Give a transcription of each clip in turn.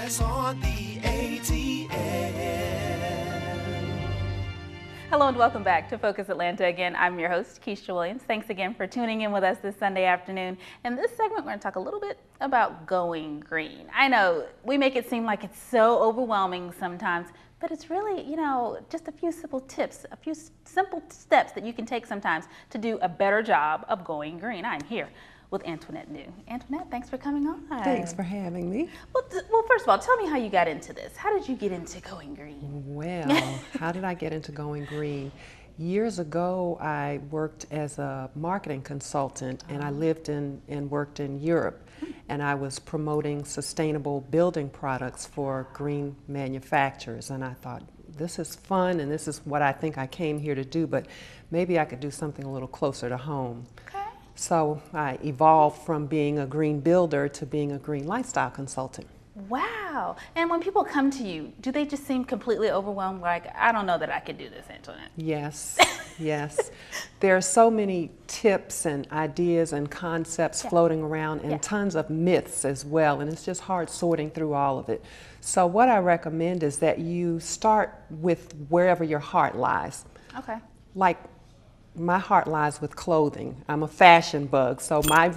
rise on the ATL. Hello and welcome back to Focus Atlanta. Again, I'm your host, Keisha Williams. Thanks again for tuning in with us this Sunday afternoon. In this segment, we're going to talk a little bit about going green. I know we make it seem like it's so overwhelming sometimes, but it's really, just a few simple tips, a few simple steps that you can take sometimes to do a better job of going green. I'm here with Antoinette New. Antoinette, thanks for coming on. Thanks for having me. Well, first of all, tell me how you got into this. How did you get into going green? Well, how did I get into going green? Years ago, I worked as a marketing consultant, and I lived and worked in Europe, and I was promoting sustainable building products for green manufacturers, and I thought, this is fun, and this is what I think I came here to do, but maybe I could do something a little closer to home. Okay. So I evolved from being a green builder to being a green lifestyle consultant. Wow. And when people come to you, do they just seem completely overwhelmed? Like, I don't know that I could do this, Antoinette. Yes, yes. There are so many tips and ideas and concepts floating around, and tons of myths as well, and it's just hard sorting through all of it. So what I recommend is that you start with wherever your heart lies. Okay. Like, my heart lies with clothing. I'm a fashion bug, so my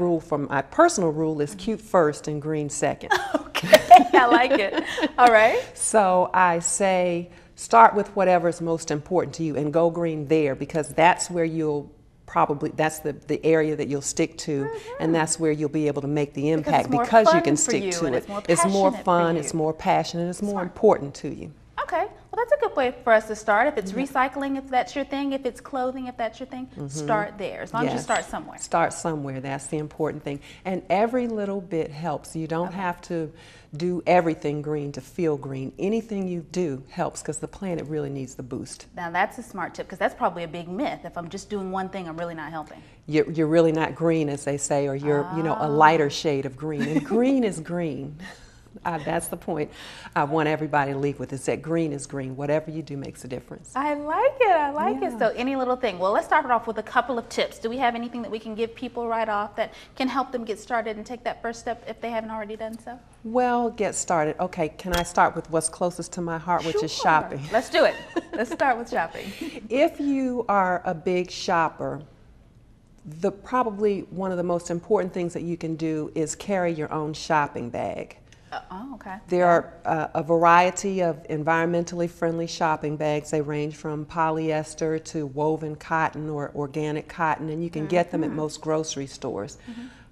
personal rule is cute first and green second. Okay, I like it. All right. So I say start with whatever is most important to you and go green there, because that's where that's the area that you'll stick to, and that's where you'll be able to make the impact because you can stick to it. It's more fun, it's more passionate, it's more important to you. Okay, well that's a good way for us to start. If it's recycling, if that's your thing, if it's clothing, if that's your thing, start there, as long as you start somewhere. Start somewhere, that's the important thing. And every little bit helps. You don't have to do everything green to feel green. Anything you do helps, because the planet really needs the boost. Now that's a smart tip, because that's probably a big myth. If I'm just doing one thing, I'm really not helping. You're really not green, as they say, or you're a lighter shade of green. And green is green. That's the point I want everybody to leave with, is that green is green. Whatever you do makes a difference. I like it. I like it. So any little thing. Well, let's start it off with a couple of tips. Do we have anything that we can give people right off that can help them get started and take that first step if they haven't already done so? Well, get started. Okay, can I start with what's closest to my heart, which is shopping? Let's do it. Let's start with shopping. If you are a big shopper, probably one of the most important things that you can do is carry your own shopping bag. Okay. There are a variety of environmentally friendly shopping bags. They range from polyester to woven cotton or organic cotton, and you can get them at most grocery stores.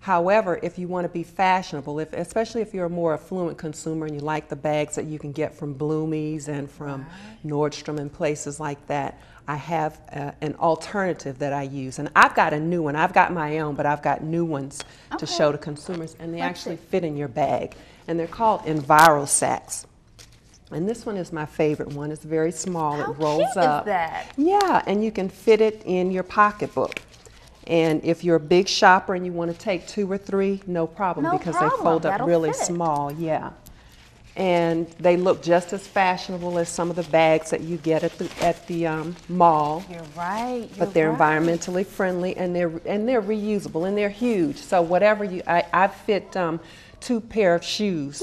However, if you want to be fashionable, especially if you're a more affluent consumer and you like the bags that you can get from Bloomies and from Nordstrom and places like that, I have an alternative that I use. And I've got a new one. I've got my own, but I've got new ones to show to consumers, and they actually fit in your bag. And they're called Enviro Sacks. And this one is my favorite one. It's very small. It rolls up. How cute is that? Yeah, and you can fit it in your pocketbook. And if you're a big shopper and you want to take 2 or 3, no problem, because they fold up really small. Yeah. And they look just as fashionable as some of the bags that you get at the mall. You're right. But they're environmentally friendly, and they're reusable, and they're huge. So whatever I fit 2 pair of shoes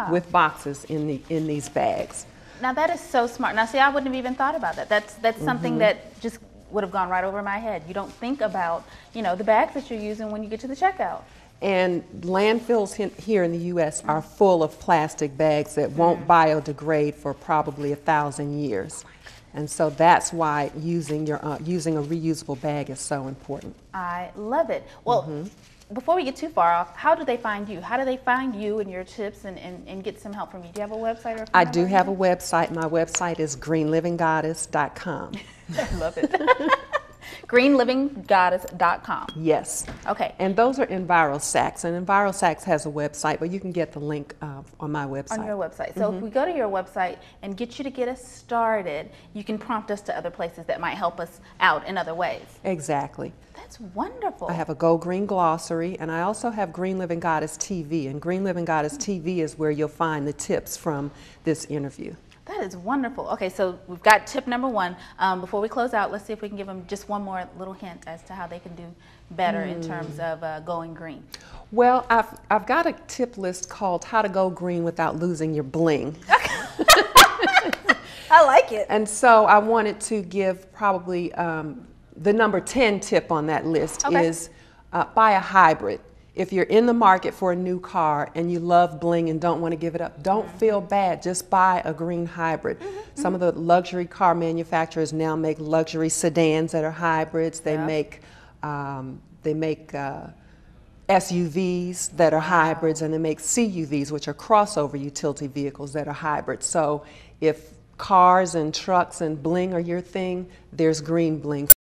with boxes in these bags. Now that is so smart. Now see, I wouldn't have even thought about that. That's something that just would have gone right over my head. You don't think about, the bags that you're using when you get to the checkout. And landfills here in the U.S. are full of plastic bags that won't biodegrade for probably 1,000 years. And so that's why using a reusable bag is so important. I love it. Well, before we get too far off, how do they find you? How do they find you and your tips and get some help from you? Do you have a website? I do have a website. My website is greenlivinggoddess.com. I love it. greenlivinggoddess.com. Yes. Okay. And those are Enviro Sacks, and Enviro Sacks has a website, but you can get the link on my website. On your website. So if we go to your website and get you to get us started, you can prompt us to other places that might help us out in other ways. Exactly. That's wonderful. I have a Go Green glossary, and I also have Green Living Goddess TV, and Green Living Goddess TV is where you'll find the tips from this interview. That is wonderful. Okay, so we've got tip number one. Before we close out, let's see if we can give them just one more little hint as to how they can do better in terms of going green. Well, I've got a tip list called How to Go Green Without Losing Your Bling. I like it. And so I wanted to give probably the number 10 tip on that list is buy a hybrid. If you're in the market for a new car and you love bling and don't want to give it up, don't feel bad. Just buy a green hybrid. Some of the luxury car manufacturers now make luxury sedans that are hybrids. They make SUVs that are hybrids, and they make CUVs, which are crossover utility vehicles that are hybrids. So if cars and trucks and bling are your thing, there's green bling.